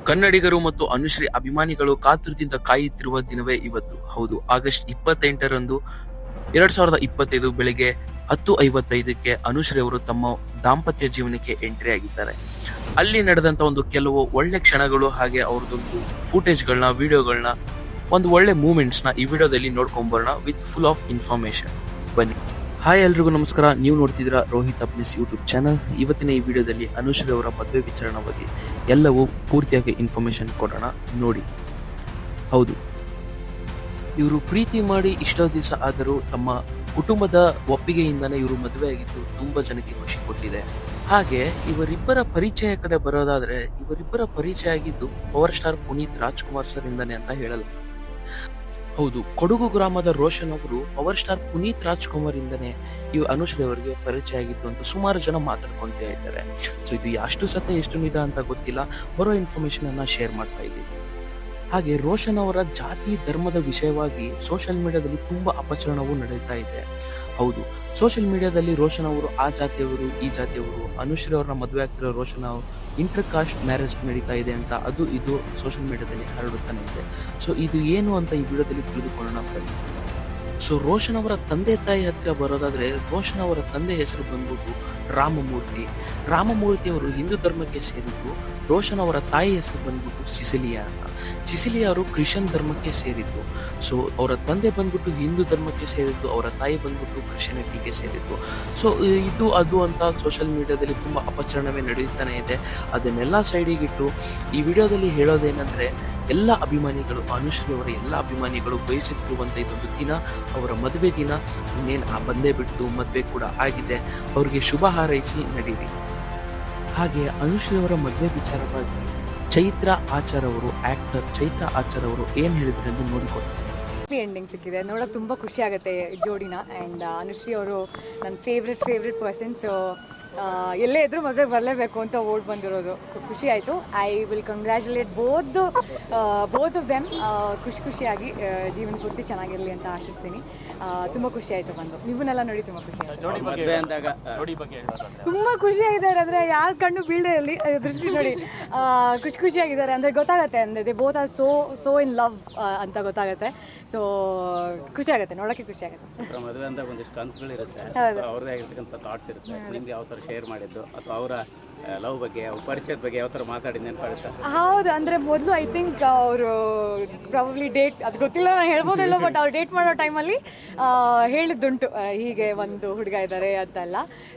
ಕನ್ನಡಿಗರು ಮತ್ತು ಅನುಶ್ರೀ ಅಭಿಮಾನಿಗಳು ಕಾತುರದಿಂದ ಕಾಯುತ್ತಿರುವ ದಿನವೇ ಇವತ್ತು. ಹೌದು, ಆಗಸ್ಟ್ 28ರಂದು 2025 ಬೆಳಿಗ್ಗೆ 10:55ಕ್ಕೆ ಅನುಶ್ರೀ ಅವರು ತಮ್ಮ ದಾಂಪತ್ಯ ಜೀವನಕ್ಕೆ ಎಂಟ್ರಿ ಆಗಿದ್ದಾರೆ. ಅಲ್ಲಿ ನಡೆದಂತ ಒಂದು ಕೆಲವು ಒಳ್ಳೆ ಕ್ಷಣಗಳು ಹಾಗೆ ಅವ್ರದ್ದೊಂದು ಫೂಟೇಜ್ಗಳನ್ನ, ವಿಡಿಯೋಗಳನ್ನ, ಒಂದು ಒಳ್ಳೆ ಮೂಮೆಂಟ್ಸ್ನ ಈ ವಿಡಿಯೋದಲ್ಲಿ ನೋಡ್ಕೊಂಡ್ ಬರೋಣ ವಿತ್ ಫುಲ್ ಆಫ್ ಇನ್ಫಾರ್ಮೇಶನ್. ಬನ್ನಿ. ಹಾಯ್, ಎಲ್ರಿಗೂ ನಮಸ್ಕಾರ. ನೀವು ನೋಡ್ತಿದ್ದೀರಾ ರೋಹಿತ್ ಅಪ್ನಿಸ್ ಯೂಟ್ಯೂಬ್ ಚಾನಲ್. ಇವತ್ತಿನ ಈ ವಿಡಿಯೋದಲ್ಲಿ ಅನುಶ್ರೀ ಅವರ ಮದುವೆ ವಿಚಾರಣೆ ಬಗ್ಗೆ ಎಲ್ಲವೂ ಪೂರ್ತಿಯಾಗಿ ಇನ್ಫಾರ್ಮೇಶನ್ ಕೊಡೋಣ, ನೋಡಿ. ಹೌದು, ಇವರು ಪ್ರೀತಿ ಮಾಡಿ ಇಷ್ಟೋ ದಿವಸ ಆದರೂ ತಮ್ಮ ಕುಟುಂಬದ ಒಪ್ಪಿಗೆಯಿಂದನೇ ಇವರು ಮದುವೆ ಆಗಿದ್ದು ತುಂಬಾ ಜನಕ್ಕೆ ಖುಷಿ ಕೊಟ್ಟಿದೆ. ಹಾಗೆ ಇವರಿಬ್ಬರ ಪರಿಚಯ ಕಡೆ ಬರೋದಾದ್ರೆ, ಇವರಿಬ್ಬರ ಪರಿಚಯ ಆಗಿದ್ದು power star Puneeth Rajkumar sir ಇಂದಾನೆ ಅಂತ ಹೇಳಲು. ಹೌದು, ಕೊಡಗು ಗ್ರಾಮದ ರೋಷನ್ ಅವರು ಪವರ್ ಸ್ಟಾರ್ ಪುನೀತ್ ರಾಜ್ಕುಮಾರ್ ಇಂದನೇ ಇವ್ ಅನುಶ್ರೀ ಅವರಿಗೆ ಪರಿಚಯ ಆಗಿದ್ದು ಅಂತ ಸುಮಾರು ಜನ ಮಾತಾಡ್ಕೊಂತ ಇದ್ದಾರೆ. ಸೊ ಇದು ಎಷ್ಟು ಸತ್ಯ ಎಷ್ಟು ನಿಜ ಅಂತ ಗೊತ್ತಿಲ್ಲ, ಬರೋ ಇನ್ಫಾರ್ಮೇಶನ್ ಅನ್ನ ಶೇರ್ ಮಾಡ್ತಾ ಇದ್ದೀವಿ. ಹಾಗೆ ರೋಷನ್ ಅವರ ಜಾತಿ ಧರ್ಮದ ವಿಷಯವಾಗಿ ಸೋಷಿಯಲ್ ಮೀಡಿಯಾದಲ್ಲಿ ತುಂಬಾ ಅಪಚರಣವು ನಡೀತಾ ಇದೆ. ಹೌದು, ಸೋಷಿಯಲ್ ಮೀಡಿಯಾದಲ್ಲಿ ರೋಷನ್ ಅವರು ಆ ಜಾತಿಯವರು ಈ ಜಾತಿಯವರು, ಅನುಶ್ರೀ ಅವ್ರನ್ನ ಮದುವೆ ಆಗ್ತಿರೋ ರೋಷನ್ ಅವರು ಇಂಟರ್ ಕಾಸ್ಟ್ ಮ್ಯಾರೇಜ್ ನಡೀತಾ ಇದೆ ಅಂತ ಅದು ಇದು ಸೋಷಿಯಲ್ ಮೀಡಿಯಾದಲ್ಲಿ ಹರಡುತ್ತಾನೆ ಇದೆ. ಸೊ ಇದು ಏನು ಅಂತ ಈ ವಿಡಿಯೋದಲ್ಲಿ ತಿಳಿದುಕೊಳ್ಳೋಣ ಬನ್ನಿ. ಸೊ ರೋಷನ್ ಅವರ ತಂದೆ ತಾಯಿ ಹತ್ತಿರ ಬರೋದಾದ್ರೆ, ರೋಷನ್ ಅವರ ತಂದೆ ಹೆಸರು ಬಂದ್ಬಿಟ್ಟು ರಾಮಮೂರ್ತಿ. ರಾಮಮೂರ್ತಿ ಅವರು ಹಿಂದೂ ಧರ್ಮಕ್ಕೆ ಸೇರಿದ್ದು. ರೋಷನ್ ಅವರ ತಾಯಿ ಹೆಸರು ಬಂದ್ಬಿಟ್ಟು ಸಿಸಿಲಿಯಾ ಅಂತ. ಸಿಸಿಲಿಯಾ ಅವರು ಕ್ರಿಶ್ಚಿಯನ್ ಧರ್ಮಕ್ಕೆ ಸೇರಿದ್ದು. ಸೊ ಅವರ ತಂದೆ ಬಂದ್ಬಿಟ್ಟು ಹಿಂದೂ ಧರ್ಮಕ್ಕೆ ಸೇರಿದ್ದು, ಅವರ ತಾಯಿ ಬಂದ್ಬಿಟ್ಟು ಕ್ರಿಶ್ಚಿಯಾನಿಟಿಗೆ ಸೇರಿದ್ದು. ಸೊ ಇದು ಅದು ಅಂತ ಸೋಷಿಯಲ್ ಮೀಡಿಯಾದಲ್ಲಿ ತುಂಬಾ ಅಪಚರಣವೇ ನಡೆಯುತ್ತಾನೆ ಇದೆ. ಅದನ್ನೆಲ್ಲ ಸೈಡಿಗಿಟ್ಟು ಈ ವಿಡಿಯೋದಲ್ಲಿ ಹೇಳೋದೇನೆಂದ್ರೆ, ಎಲ್ಲ ಅಭಿಮಾನಿಗಳು, ಅನುಶ್ರೀ ಅವರ ಎಲ್ಲ ಅಭಿಮಾನಿಗಳು ಬಯಸುತ್ತಿರುವಂತ ಇದೊಂದು ದಿನ, ಅವರ ಮದುವೆ ದಿನ. ಇನ್ನೇನು ಬಂದೇ ಬಿಟ್ಟು ಮದುವೆ ಕೂಡ ಆಗಿದೆ. ಅವರಿಗೆ ಶುಭ ಹಾರೈಸಿ ನಡೀರಿ. ಹಾಗೆ ಅನುಶ್ರೀ ಅವರ ಮದುವೆ ವಿಚಾರವಾಗಿ ಚೈತ್ರ ಆಚಾರ್ ಅವರು, ಆಕ್ಟರ್ ಚೈತ್ರ ಆಚಾರ್ ಅವರು ಏನ್ ಹೇಳಿದ್ರು ಎಂದು ನೋಡಿಕೊಡ್ತಾರೆ. ಎಂಡಿಂಗ್ ಸಿಕ್ಕಿದೆ, ನೋಡೋಕೆ ತುಂಬ ಖುಷಿ ಆಗುತ್ತೆ ಜೋಡಿನ. ಆ್ಯಂಡ್ ಅನುಶ್ರೀ ಅವರು ನನ್ನ ಫೇವ್ರೆಟ್ ಪರ್ಸನ್. ಸೊ ಎಲ್ಲೇ ಇದ್ರೂ ಮದುವೆಗೆ ಬರಲೇಬೇಕು ಅಂತ ಓಡ್ ಬಂದಿರೋದು. ಸೊ ಖುಷಿ ಆಯಿತು. I will congratulate both of them. ಖುಷಿಯಾಗಿ ಜೀವನ ಪೂರ್ತಿ ಚೆನ್ನಾಗಿರಲಿ ಅಂತ ಆಶಿಸ್ತೀನಿ. ತುಂಬ ಖುಷಿ ಆಯಿತು ಬಂದು. ನೀವನ್ನೆಲ್ಲ ನೋಡಿ ತುಂಬ ಖುಷಿ ತುಂಬ ಖುಷಿಯಾಗಿದ್ದಾರೆ. ಅಂದರೆ ಯಾರ ಕಣ್ಣು ಬೀಳದೆ ಇರಲಿ, ದೃಷ್ಟಿ ನೋಡಿ ಖುಷಿಯಾಗಿದ್ದಾರೆ. ಅಂದರೆ ಗೊತ್ತಾಗುತ್ತೆ, ಅಂದರೆ they both are so in love ಅಂತ ಗೊತ್ತಾಗುತ್ತೆ. ಸೊ ಖುಷಿ ಆಗುತ್ತೆ, ನೋಡೋಕ್ಕೆ ಖುಷಿ ಆಗುತ್ತೆ. ಮದುವೆ ಅಂತ ಒಂದಿಷ್ಟು ಕನಸುಗಳಿರುತ್ತೆ, ಅವ್ರದೇ ಆಗಿರ್ತಕ್ಕಂಥ ಥಾಟ್ಸ್ ಇರುತ್ತೆ. ನಿಮ್ಗೆ ಯಾವ ಥರ ಶೇರ್ ಮಾಡಿದ್ದು ಅಥವಾ ಅವರ ಲವ್ ಬಗ್ಗೆ, ಪರಿಚಯದ ಬಗ್ಗೆ ಯಾವ ಥರ ಮಾತಾಡಿ ನೆನಪಾಡುತ್ತೆ? ಹೌದು, ಅಂದರೆ ಮೊದಲು ಐ ಥಿಂಕ್ ಅವರು ಪ್ರಾಬಬ್ಲಿ ಡೇಟ್, ಅದು ಗೊತ್ತಿಲ್ಲ, ನಾನು ಹೇಳ್ಬೋದಿಲ್ಲ, ಬಟ್ ಅವ್ರು ಡೇಟ್ ಮಾಡೋ ಟೈಮಲ್ಲಿ ಹೇಳಿದ್ದುಂಟು, ಹೀಗೆ ಒಂದು ಹುಡುಗ ಇದ್ದಾರೆ ಅಂತೆಲ್ಲ.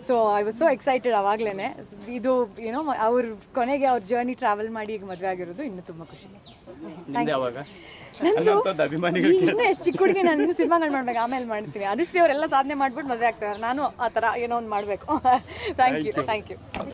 So I was so excited ಅವಾಗಲೇ. ಇದು ಏನೋ ಅವ್ರ ಕೊನೆಗೆ ಅವ್ರ ಜರ್ನಿ ಟ್ರಾವೆಲ್ ಮಾಡಿ ಈಗ ಮದುವೆ ಆಗಿರೋದು ಇನ್ನೂ ತುಂಬ ಖುಷಿ. ಇನ್ನೂ ಎಷ್ಟು ಚಿಕ್ಕ ಹುಡುಗಿ, ನಾನು ಇನ್ನೂ ಸಿನಿಮಾಗಳು ಮಾಡ್ಬೇಕು, ಆಮೇಲೆ ಮಾಡ್ತೀನಿ. ಅನುಶ್ರೀ ಅವರೆಲ್ಲ ಸಾಧನೆ ಮಾಡ್ಬಿಟ್ಟು ಮದುವೆ ಆಗ್ತಾರೆ, ನಾನು ಆ ಥರ ಏನೋ ಒಂದು ಮಾಡಬೇಕು. Thank you.